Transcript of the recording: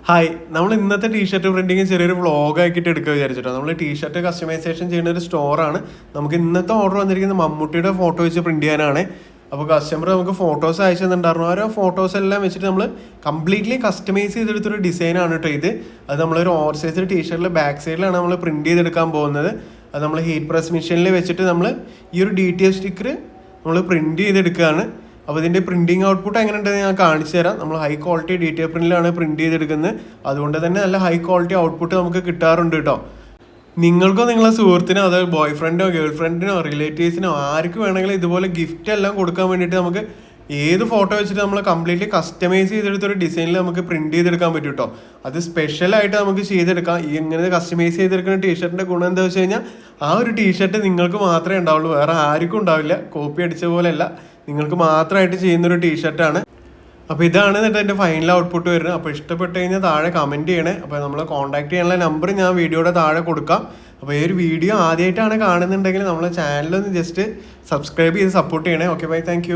Hi, നമ്മൾ ഇന്നത്തെ T shirt printing ചെറിയൊരു വ്ളോഗ് ആക്കിയിട്ട് എടുക്കുക വിചാരിച്ചിട്ടോ. നമ്മൾ ടീഷർട്ട് കസ്റ്റമൈസേഷൻ ചെയ്യുന്ന ഒരു സ്റ്റോറാണ്. നമുക്ക് ഇന്നത്തെ ഓർഡർ വന്നിരിക്കുന്നത് മമ്മൂട്ടിയുടെ ഫോട്ടോ വെച്ച് പ്രിന്റ് ചെയ്യാനാണ്. അപ്പോൾ കസ്റ്റമർ നമുക്ക് ഫോട്ടോസ് അയച്ചു തന്നിട്ടുണ്ടായിരുന്നു. ഓരോ ഫോട്ടോസ് എല്ലാം വെച്ചിട്ട് നമ്മൾ കംപ്ലീറ്റ്ലി കസ്റ്റമൈസ് ചെയ്തെടുത്തൊരു ഡിസൈനാണ് കേട്ടോ ഇത്. അത് നമ്മളൊരു ഓവർ സൈസ് ടീഷർട്ടിൽ ബാക്ക് സൈഡിലാണ് നമ്മൾ പ്രിന്റ് ചെയ്തെടുക്കാൻ പോകുന്നത്. അത് നമ്മൾ ഹീറ്റ് പ്രസ് മെഷീനിൽ വെച്ചിട്ട് നമ്മൾ ഈ ഒരു DTF സ്റ്റിക്കർ നമ്മൾ പ്രിന്റ് ചെയ്തെടുക്കുകയാണ്. അപ്പോൾ ഇതിൻ്റെ പ്രിൻറ്റിങ് ഔട്ട്പുട്ട് എങ്ങനെ ഉണ്ടെന്ന് ഞാൻ കാണിച്ചു തരാം. നമ്മൾ ഹൈ ക്വാളിറ്റി DTF പ്രിന്റിലാണ് പ്രിന്റ് ചെയ്തെടുക്കുന്നത്. അതുകൊണ്ട് തന്നെ നല്ല ഹൈ ക്വാളിറ്റി ഔട്ട്പുട്ട് നമുക്ക് കിട്ടാറുണ്ട് കേട്ടോ. നിങ്ങൾക്കോ നിങ്ങളെ സുഹൃത്തിനോ അതോ ബോയ് ഫ്രണ്ടിനോ ഗേൾ ഫ്രണ്ടിനോ റിലേറ്റീവ്സിനോ ആർക്ക് വേണമെങ്കിലും ഇതുപോലെ ഗിഫ്റ്റ് എല്ലാം കൊടുക്കാൻ വേണ്ടിയിട്ട് നമുക്ക് ഏത് ഫോട്ടോ വെച്ചിട്ട് നമ്മൾ കംപ്ലീറ്റ്ലി കസ്റ്റമൈസ് ചെയ്തെടുത്തൊരു ഡിസൈനിൽ നമുക്ക് പ്രിന്റ് ചെയ്തെടുക്കാൻ പറ്റും കേട്ടോ. അത് സ്പെഷ്യലായിട്ട് നമുക്ക് ചെയ്തെടുക്കാം. ഈ ഇങ്ങനെ കസ്റ്റമൈസ് ചെയ്തെടുക്കുന്ന ടീഷർട്ടിൻ്റെ ഗുണം എന്താ വെച്ച് കഴിഞ്ഞാൽ ആ ഒരു ടീഷർട്ട് നിങ്ങൾക്ക് മാത്രമേ ഉണ്ടാവുള്ളൂ, വേറെ ആർക്കും ഉണ്ടാവില്ല. കോപ്പി അടിച്ച പോലെയല്ല, നിങ്ങൾക്ക് മാത്രമായിട്ട് ചെയ്യുന്നൊരു ടീഷർട്ടാണ്. അപ്പോൾ ഇതാണ് എന്നിട്ട് എൻ്റെ ഫൈനൽ ഔട്ട്പുട്ട് വരുന്നത്. അപ്പോൾ ഇഷ്ടപ്പെട്ട് കഴിഞ്ഞാൽ താഴെ കമൻറ്റ് ചെയ്യണേ. അപ്പോൾ നമ്മളെ കോൺടാക്ട് ചെയ്യാനുള്ള നമ്പർ ഞാൻ വീഡിയോയുടെ താഴെ കൊടുക്കാം. അപ്പോൾ ഈ ഒരു വീഡിയോ ആദ്യമായിട്ടാണ് കാണുന്നുണ്ടെങ്കിൽ നമ്മളെ ചാനലൊന്ന് ജസ്റ്റ് സബ്സ്ക്രൈബ് ചെയ്ത് സപ്പോർട്ട് ചെയ്യണേ. Okay bye, thank